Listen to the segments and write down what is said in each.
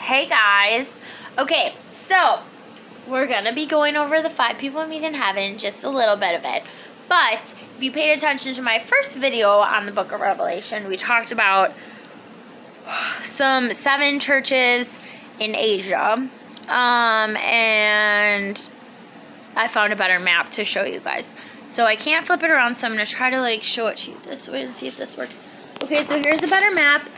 Hey guys. Okay, so we're gonna be going over the 5 people we meet in heaven, just a little bit of it. But if you paid attention to my first video on the book of Revelation, we talked about some 7 churches in Asia. And I found a better map to show you guys. So I can't flip it around, so I'm gonna try to show it to you this way and see if this works. Okay, so here's a better map.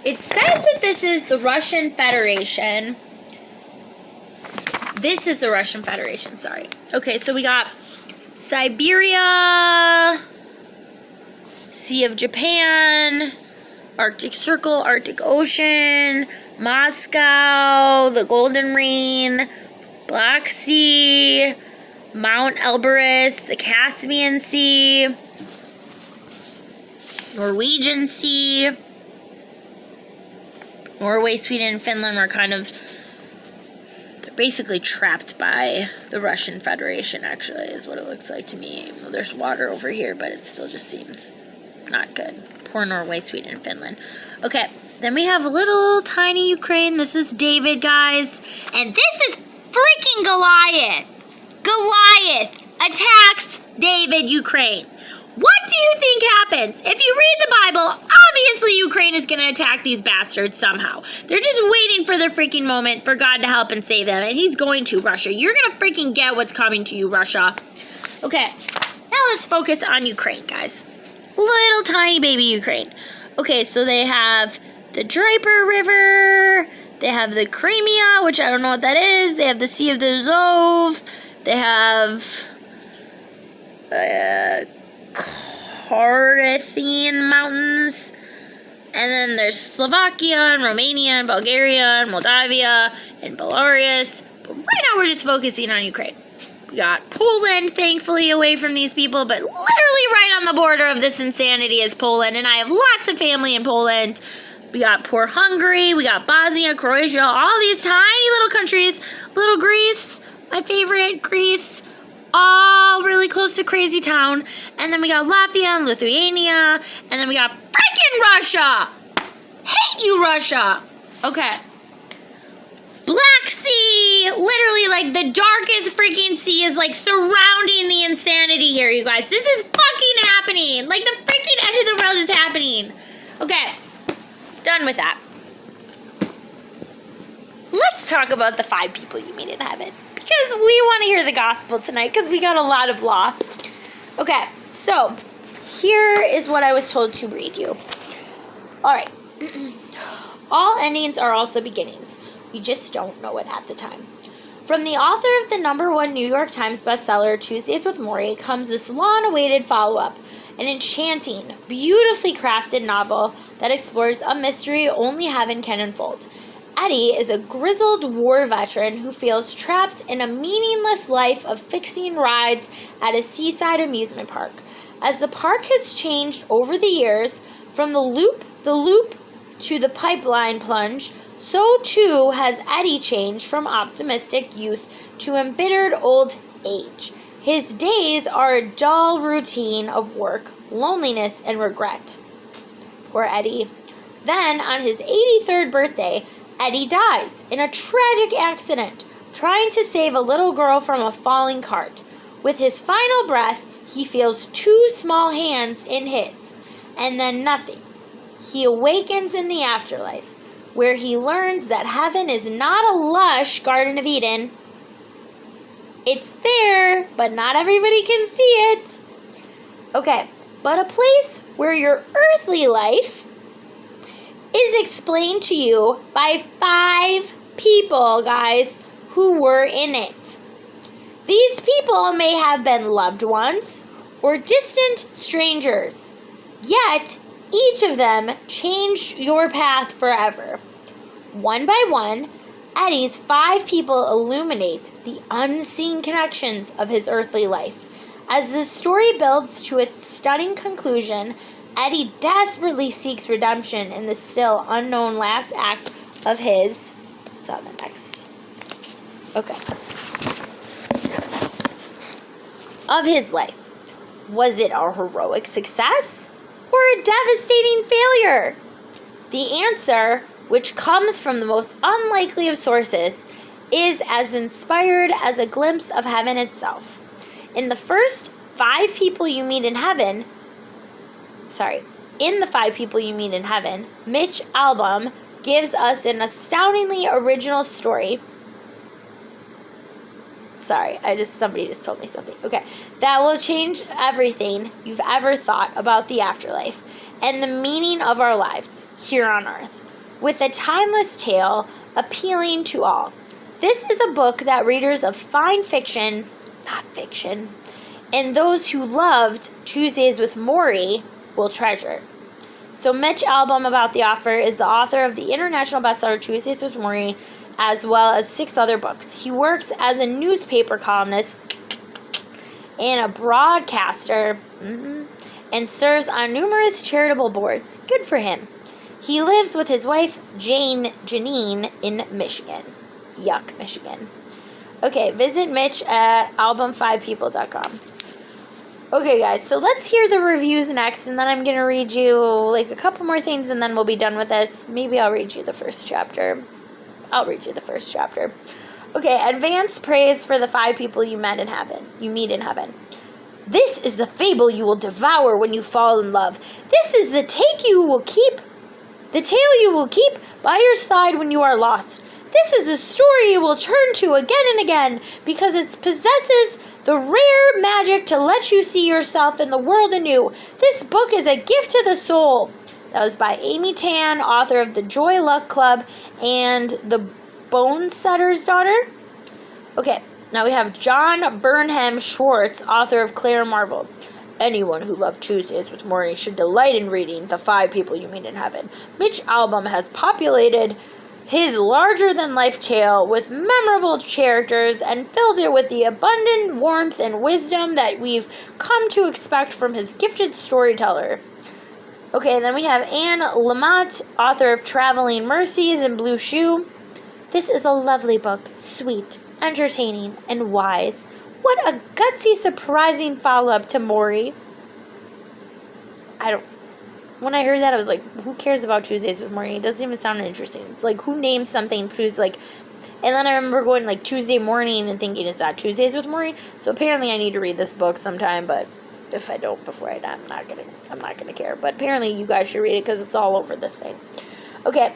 It says that this is the Russian Federation. This is the Russian Federation, sorry. Okay, so we got Siberia, Sea of Japan, Arctic Circle, Arctic Ocean, Moscow, the Golden Ring, Black Sea, Mount Elbrus, the Caspian Sea, Norwegian Sea. Norway, Sweden, and Finland were they're basically trapped by the Russian Federation, actually, is what it looks like to me. Well, there's water over here, but it still just seems not good. Poor Norway, Sweden, and Finland. Okay, then we have little tiny Ukraine. This is David, guys. And this is freaking Goliath. Goliath attacks David, Ukraine. What do you think happens? If you read the Bible, obviously Ukraine is going to attack these bastards somehow. They're just waiting for the freaking moment for God to help and save them. And he's going to, Russia. You're going to freaking get what's coming to you, Russia. Okay, now let's focus on Ukraine, guys. Little tiny baby Ukraine. Okay, so they have the Dnieper River. They have the Crimea, which I don't know what that is. They have the Sea of the Azov. They have Carpathian Mountains, and then there's Slovakia and Romania and Bulgaria and Moldavia and Belarus. But right now we're just focusing on Ukraine. We got Poland, thankfully, away from these people, but literally right on the border of this insanity is Poland, and I have lots of family in Poland. We got poor Hungary, we got Bosnia, Croatia, all these tiny little countries. Little Greece, my favorite, Greece. All really close to Crazy Town. And then we got Latvia and Lithuania. And then we got freaking Russia. Hate you, Russia. Okay. Black Sea. Literally, the darkest freaking sea is, surrounding the insanity here, you guys. This is fucking happening. The freaking end of the world is happening. Okay. Done with that. Let's talk about the 5 people you meet in heaven. Because we want to hear the gospel tonight, because we got a lot of law. Okay, so here is what I was told to read you. Alright. All endings are also beginnings. We just don't know it at the time. From the author of the #1 New York Times bestseller, Tuesdays with Morrie, comes this long-awaited follow-up. An enchanting, beautifully crafted novel that explores a mystery only heaven can unfold. Eddie is a grizzled war veteran who feels trapped in a meaningless life of fixing rides at a seaside amusement park. As the park has changed over the years, from the loop to the pipeline plunge, so too has Eddie changed from optimistic youth to embittered old age. His days are a dull routine of work, loneliness, and regret. Poor Eddie. Then, on his 83rd birthday, Eddie dies in a tragic accident, trying to save a little girl from a falling cart. With his final breath, he feels 2 small hands in his, and then nothing. He awakens in the afterlife, where he learns that heaven is not a lush Garden of Eden. It's there, but not everybody can see it. Okay, but a place where your earthly life is explained to you by 5 people, guys, who were in it. These people may have been loved ones or distant strangers, yet each of them changed your path forever. One by one, Eddie's 5 people illuminate the unseen connections of his earthly life. As the story builds to its stunning conclusion, Eddie desperately seeks redemption in the still unknown last act of his... It's on the next... Okay. Of his life. Was it a heroic success or a devastating failure? The answer which comes from the most unlikely of sources, is as inspired as a glimpse of heaven itself. In the 5 people you meet in heaven, Mitch Albom gives us an astoundingly original story. Somebody just told me something. Okay. That will change everything you've ever thought about the afterlife and the meaning of our lives here on earth, with a timeless tale appealing to all. This is a book that readers of fine fiction, not fiction, and those who loved Tuesdays with Morrie will treasure. So Mitch Albom, about the author, is the author of the international bestseller Tuesdays with Morrie, as well as 6 other books. He works as a newspaper columnist and a broadcaster, and serves on numerous charitable boards. Good for him. He lives with his wife, Janine, in Michigan. Yuck, Michigan. Okay, visit Mitch at album5people.com. Okay, guys, so let's hear the reviews next, and then I'm going to read you, like, a couple more things, and then we'll be done with this. Maybe I'll read you the first chapter. Okay, advance praise for the 5 people you meet in heaven. This is the fable you will devour when you fall in love. This is the tale you will keep by your side when you are lost. This is a story you will turn to again and again because it possesses the rare magic to let you see yourself in the world anew. This book is a gift to the soul. That was by Amy Tan, author of The Joy Luck Club and The Bone Setter's Daughter. Okay, now we have John Burnham Schwartz, author of Claire Marvel. Anyone who loved Tuesdays with Morrie should delight in reading The 5 People You Meet in Heaven. Mitch Albom has populated his larger-than-life tale with memorable characters and filled it with the abundant warmth and wisdom that we've come to expect from his gifted storyteller. Okay, then we have Anne Lamott, author of Traveling Mercies and Blue Shoe. This is a lovely book, sweet, entertaining, and wise. What a gutsy, surprising follow-up to Morrie. When I heard that, I was like, who cares about Tuesdays with Morrie? It doesn't even sound interesting. Like, who names something and then I remember going, like, Tuesday morning and thinking, is that Tuesdays with Morrie? So apparently I need to read this book sometime, but if I don't before I die, I'm not gonna care. But apparently you guys should read it because it's all over this thing. Okay,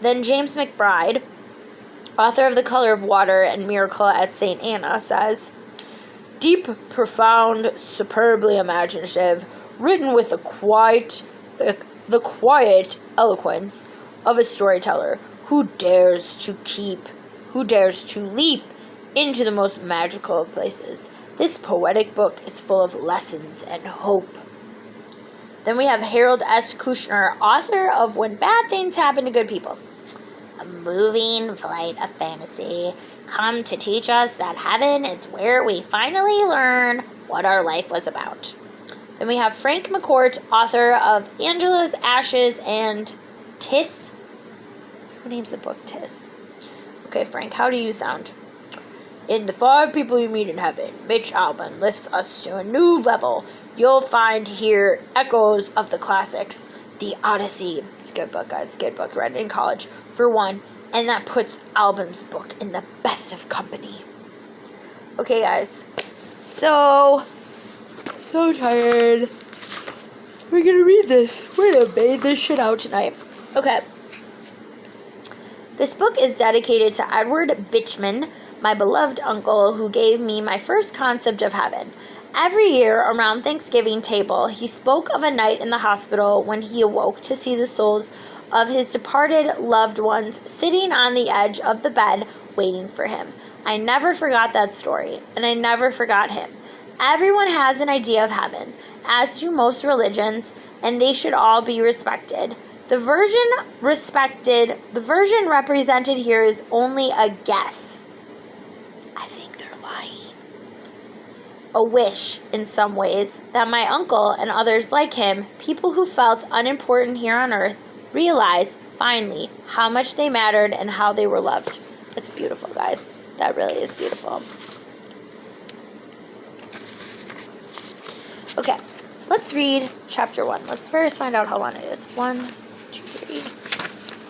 then James McBride, author of The Color of Water and Miracle at St. Anna, says, deep, profound, superbly imaginative, written with the quiet eloquence of a storyteller who dares to leap into the most magical of places. This poetic book is full of lessons and hope. Then we have Harold S. Kushner, author of When Bad Things Happen to Good People. A moving flight of fantasy come to teach us that heaven is where we finally learn what our life was about. Then we have Frank McCourt, author of Angela's Ashes and Tiss. Who names the book Tiss? Okay, Frank, how do you sound? In The 5 People You Meet in Heaven, Mitch Albom lifts us to a new level. You'll find here echoes of the classics. The Odyssey. It's a good book, guys. Good book. Read it in college, for one. And that puts Albom's book in the best of company. Okay, guys. So tired. We're gonna read this. We're gonna bang this shit out tonight. Okay. This book is dedicated to Edward Bitchman, my beloved uncle, who gave me my first concept of heaven. Every year around Thanksgiving table, he spoke of a night in the hospital when he awoke to see the souls of his departed loved ones sitting on the edge of the bed waiting for him. I never forgot that story, and I never forgot him. Everyone has an idea of heaven, as do most religions, and they should all be respected. The version represented here is only a guess. I think they're lying. A wish, in some ways, that my uncle and others like him, people who felt unimportant here on earth, realize, finally, how much they mattered and how they were loved. It's beautiful, guys. That really is beautiful. Okay, let's read chapter 1. Let's first find out how long it is. 1, 2, 3,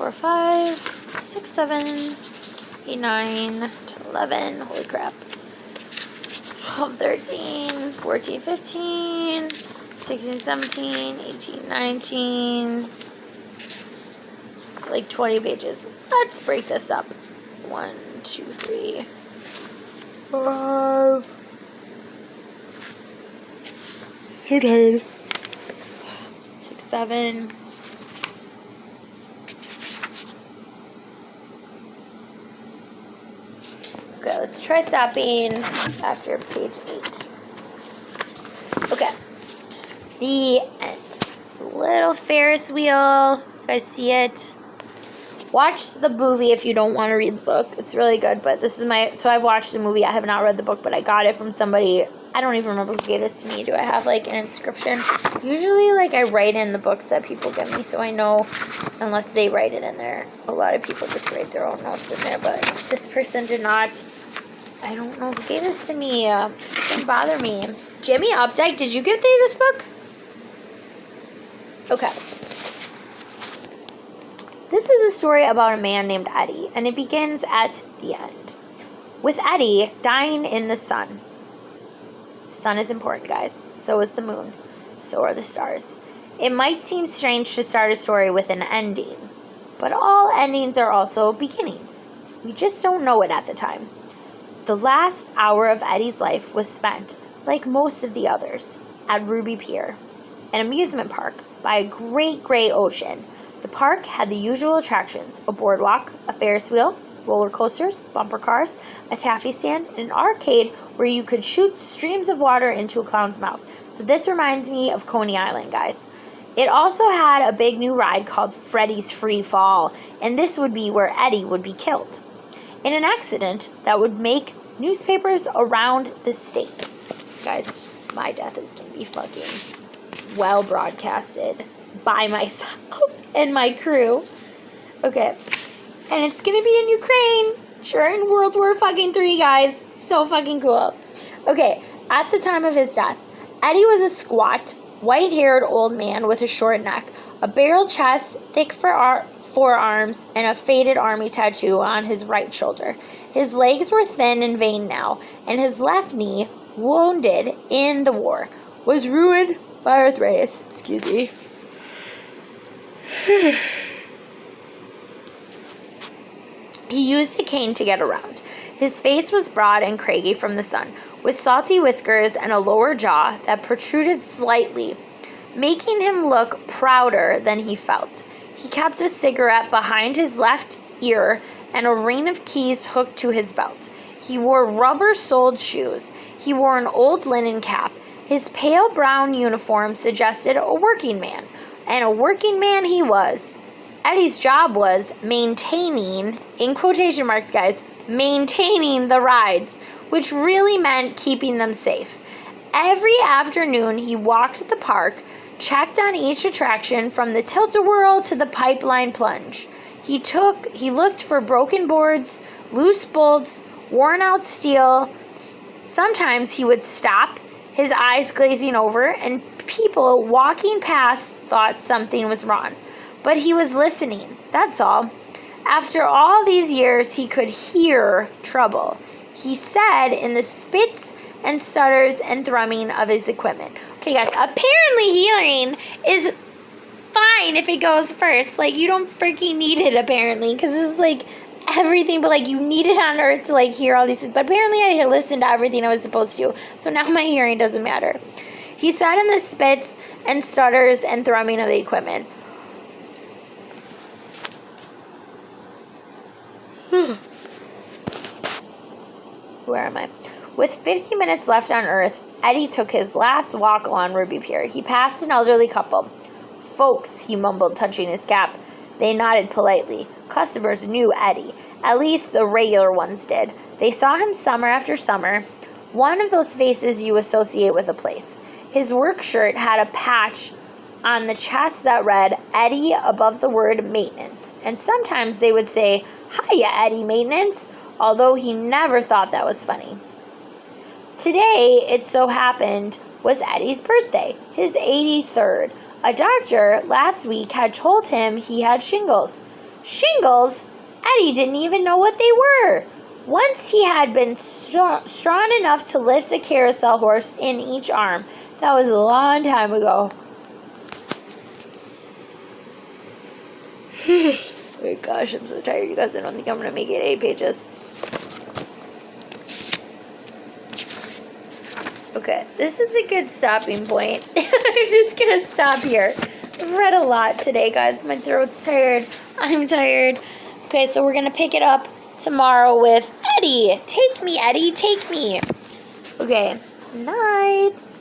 4, 5, 6, 7, 8, 9, 10, 11. Holy crap. 12, 13, 14, 15, 16, 17, 18, 19. It's like 20 pages. Let's break this up. 1, 2, 3, 5. So tired. 6, 7. Okay, let's try stopping after page 8. Okay. The end. It's a little Ferris wheel. You guys see it? Watch the movie if you don't want to read the book. It's really good, but this is so I've watched the movie. I have not read the book, but I got it from somebody. I don't even remember who gave this to me. Do I have, like, an inscription? Usually, like, I write in the books that people give me, so I know, unless they write it in there. A lot of people just write their own notes in there, but this person did not. I don't know who gave this to me. It didn't bother me. Jimmy Updike, did you give this book? Okay. This is a story about a man named Eddie, and it begins at the end. With Eddie dying in the sun. Sun is important, guys. So is the moon. So are the stars. It might seem strange to start a story with an ending, but all endings are also beginnings. We just don't know it at the time. The last hour of Eddie's life was spent, like most of the others, at Ruby Pier, an amusement park by a great gray ocean. The park had the usual attractions: a boardwalk, a Ferris wheel, roller coasters, bumper cars, a taffy stand, and an arcade where you could shoot streams of water into a clown's mouth. So this reminds me of Coney Island, guys. It also had a big new ride called Freddy's Free Fall, and this would be where Eddie would be killed in an accident that would make newspapers around the state. Guys, my death is going to be fucking well broadcasted by myself and my crew. Okay. And it's going to be in Ukraine. Sure, in World War fucking 3, guys. So fucking cool. Okay, at the time of his death, Eddie was a squat, white-haired old man with a short neck, a barrel chest, thick forearms, and a faded army tattoo on his right shoulder. His legs were thin and vain now, and his left knee, wounded in the war, was ruined by arthritis. Excuse me. He used a cane to get around. His face was broad and craggy from the sun, with salty whiskers and a lower jaw that protruded slightly, making him look prouder than he felt. He kept a cigarette behind his left ear and a ring of keys hooked to his belt. He wore rubber-soled shoes. He wore an old linen cap. His pale brown uniform suggested a working man, and a working man he was. Eddie's job was maintaining, in quotation marks, guys, maintaining the rides, which really meant keeping them safe. Every afternoon, he walked the park, checked on each attraction from the tilt-a-whirl to the pipeline plunge. He looked for broken boards, loose bolts, worn-out steel. Sometimes he would stop, his eyes glazing over, and people walking past thought something was wrong. But he was listening, that's all. After all these years, he could hear trouble. He said in the spits and stutters and thrumming of his equipment. Okay, guys, apparently hearing is fine if it goes first. Like, you don't freaking need it, apparently, because this is, like, everything, but, like, you need it on Earth to, like, hear all these things. But apparently I listened to everything I was supposed to, so now my hearing doesn't matter. He said in the spits and stutters and thrumming of the equipment. Where am I? With 50 minutes left on Earth, Eddie took his last walk along Ruby Pier. He passed an elderly couple. "Folks," he mumbled, touching his cap. They nodded politely. Customers knew Eddie. At least the regular ones did. They saw him summer after summer. One of those faces you associate with a place. His work shirt had a patch on the chest that read Eddie above the word maintenance. And sometimes they would say, "Hiya, Eddie Maintenance," although he never thought that was funny. Today, it so happened, was Eddie's birthday, his 83rd. A doctor last week had told him he had shingles. Shingles? Eddie didn't even know what they were. Once he had been strong enough to lift a carousel horse in each arm. That was a long time ago. Oh my gosh, I'm so tired, you guys. I don't think I'm going to make it 8 pages. Okay, this is a good stopping point. I'm just going to stop here. I've read a lot today, guys. My throat's tired. I'm tired. Okay, so we're going to pick it up tomorrow with Eddie. Take me, Eddie. Take me. Okay, night.